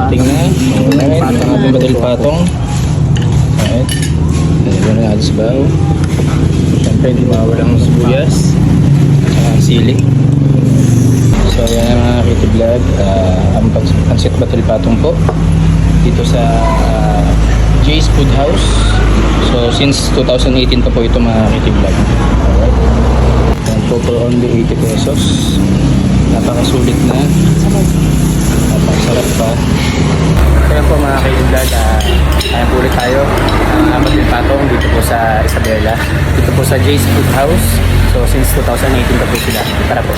dumating na. Alright, ang ating batil patong. Alright. Nalagyan na natin sa baw. Siyempre, hindi mawawalang sibuyas. At saka ang sili. So, yan ang mga Kitty Vlog. Ang pansit batil patong po. Dito sa Jay's Food House. So, since 2018 pa po ito mga Kitty Vlog. Alright. Yan po for only 80 pesos. Napakasulit na. Napakasarap pa. Kaya po mga Kitty Vlog, kaya po ulit tayo ng batil patong dito po sa Isabela. Dito po sa Jay's Food House. So, since 2018 pa po sila. Tara po.